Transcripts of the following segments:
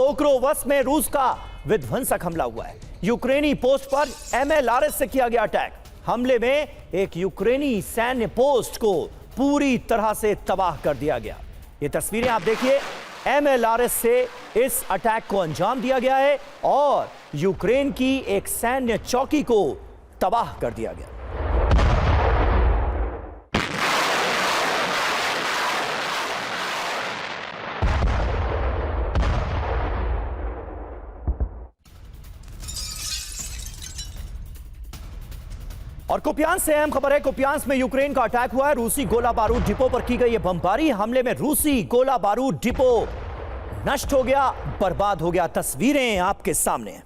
पोक्रोवस में रूस का विध्वंसक हमला हुआ है। यूक्रेनी पोस्ट पर MLRS से किया गया अटैक। हमले में एक यूक्रेनी सैन्य पोस्ट को पूरी तरह से तबाह कर दिया गया। ये तस्वीरें आप देखिए, MLRS से इस अटैक को अंजाम दिया गया है और यूक्रेन की एक सैन्य चौकी को तबाह कर दिया गया। और कुपियांस से अहम खबर है। कुपियांस में यूक्रेन का अटैक हुआ है। रूसी गोला बारूद डिपो पर की गई है बमबारी। हमले में रूसी गोला बारूद डिपो नष्ट हो गया, बर्बाद हो गया। तस्वीरें आपके सामने हैं।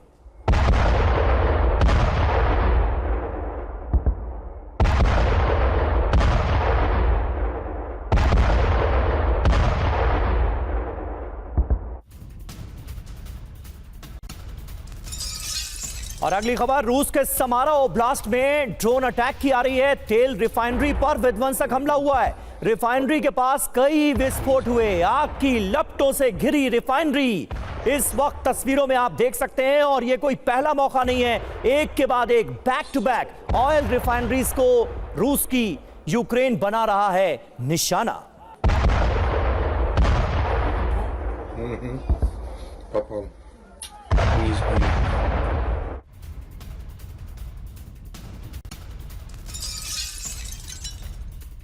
और अगली खबर, रूस के समारा ओब्लास्ट में ड्रोन अटैक की आ रही है। तेल रिफाइनरी पर विध्वंसक हमला हुआ है। रिफाइनरी के पास कई विस्फोट हुए। आग की लपटों से घिरी रिफाइनरी इस वक्त तस्वीरों में आप देख सकते हैं। और यह कोई पहला मौका नहीं है, एक के बाद एक back to back oil refineries को रूस की यूक्रेन बना रहा है निशाना।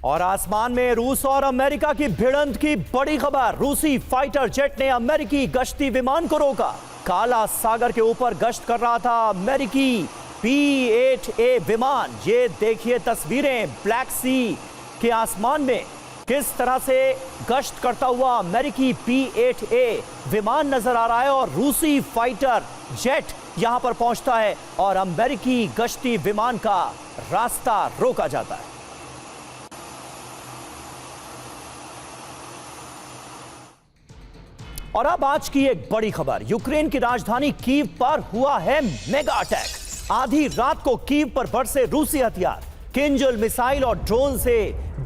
और आसमान में रूस और अमेरिका की भिड़ंत की बड़ी खबर। रूसी फाइटर जेट ने अमेरिकी गश्ती विमान को रोका। काला सागर के ऊपर गश्त कर रहा था अमेरिकी P-8A विमान। ये देखिए तस्वीरें, ब्लैक सी के आसमान में किस तरह से गश्त करता हुआ अमेरिकी P-8A विमान नजर आ रहा है। और रूसी फाइटर जेट यहां पर पहुंचता है और अमेरिकी गश्ती विमान का रास्ता रोका जाता है। और अब आज की एक बड़ी खबर, यूक्रेन की राजधानी कीव पर हुआ है मेगा अटैक। आधी रात को कीव पर बरसे रूसी हथियार, किंजल मिसाइल और ड्रोन से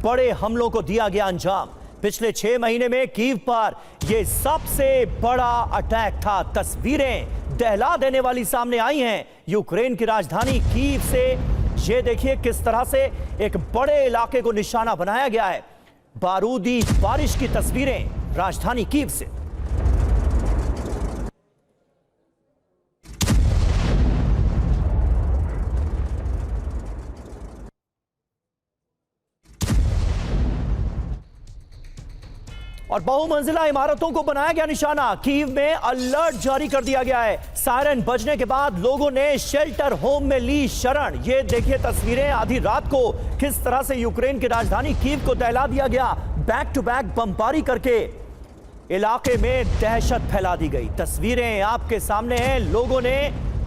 बड़े हमलों को दिया गया अंजाम। पिछले 6 महीने में कीव पर यह सबसे बड़ा अटैक था। तस्वीरें दहला देने वाली सामने आई हैं यूक्रेन की राजधानी कीव से। यह देखिए किस तरह से एक बड़े इलाके को निशाना बनाया गया है। बारूदी बारिश की तस्वीरें राजधानी कीव से। और बहुमंजिला इमारतों को बनाया गया निशाना। कीव में अलर्ट जारी कर दिया गया है। सायरन बजने के बाद लोगों ने शेल्टर होम में ली शरण। ये देखिए तस्वीरें, आधी रात को किस तरह से यूक्रेन की राजधानी कीव को दहला दिया गया। बैक टू बैक बमबारी करके इलाके में दहशत फैला दी गई। तस्वीरें आपके सामने हैं। लोगों ने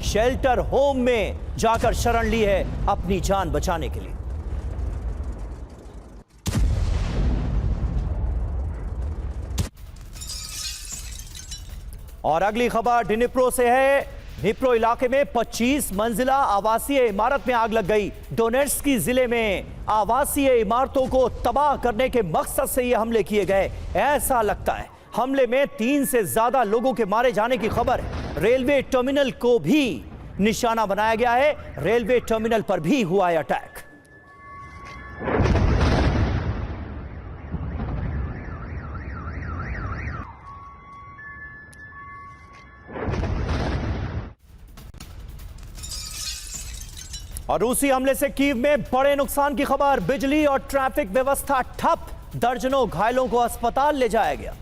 शेल्टर होम में जाकर शरण ली है अपनी जान बचाने के लिए। और अगली खबर डिनिप्रो से है। डिनिप्रो इलाके में 25 मंजिला आवासीय इमारत में आग लग गई। डोनेट्स्की जिले में आवासीय इमारतों को तबाह करने के मकसद से ये हमले किए गए, ऐसा लगता है। हमले में 3 से ज्यादा लोगों के मारे जाने की खबर है। रेलवे टर्मिनल को भी निशाना बनाया गया है। रेलवे टर्मिनल पर भी हुआ है अटैक। और रूसी हमले से कीव में बड़े नुकसान की खबर। बिजली और ट्रैफिक व्यवस्था ठप, दर्जनों घायलों को अस्पताल ले जाया गया।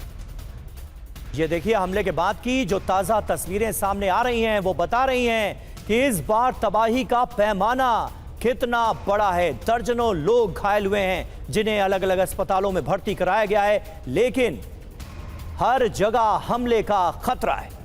ये देखिए हमले के बाद की जो ताजा तस्वीरें सामने आ रही हैं, वो बता रही हैं कि इस बार तबाही का पैमाना कितना बड़ा है। दर्जनों लोग घायल हुए हैं जिन्हें अलग अलग अस्पतालों में भर्ती कराया गया है, लेकिन हर जगह हमले का खतरा है।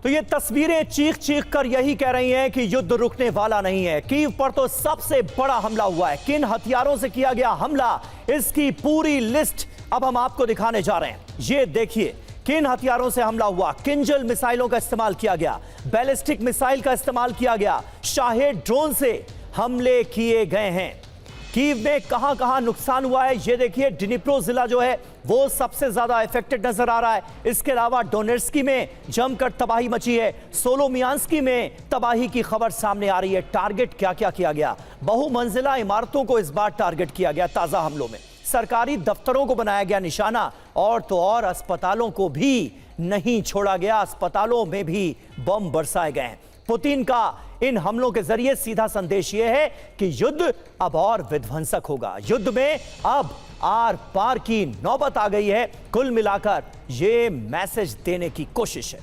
तो ये तस्वीरें चीख चीख कर यही कह रही हैं कि युद्ध रुकने वाला नहीं है। कीव पर तो सबसे बड़ा हमला हुआ है। किन हथियारों से किया गया हमला, इसकी पूरी लिस्ट अब हम आपको दिखाने जा रहे हैं। ये देखिए किन हथियारों से हमला हुआ। किंजल मिसाइलों का इस्तेमाल किया गया, बैलिस्टिक मिसाइल का इस्तेमाल किया गया, शाहेद ड्रोन से हमले किए गए हैं। कीव में कहां कहां नुकसान हुआ है ये देखिए। डिनिप्रो जिला जो है वो सबसे ज्यादा इफेक्टेड नजर आ रहा है। इसके अलावा डोनेट्स्की में जमकर तबाही मची है। सोलोमियांस्की में तबाही की खबर सामने आ रही है। टारगेट क्या क्या किया गया? बहुमंजिला इमारतों को इस बार टारगेट किया गया ताजा हमलों में। सरकारी दफ्तरों को बनाया गया निशाना, और तो और अस्पतालों को भी नहीं छोड़ा गया। अस्पतालों में भी बम बरसाए गए हैं। पुतिन का इन हमलों के जरिए सीधा संदेश यह है कि युद्ध अब और विध्वंसक होगा। युद्ध में अब आर पार की नौबत आ गई है। कुल मिलाकर यह मैसेज देने की कोशिश है।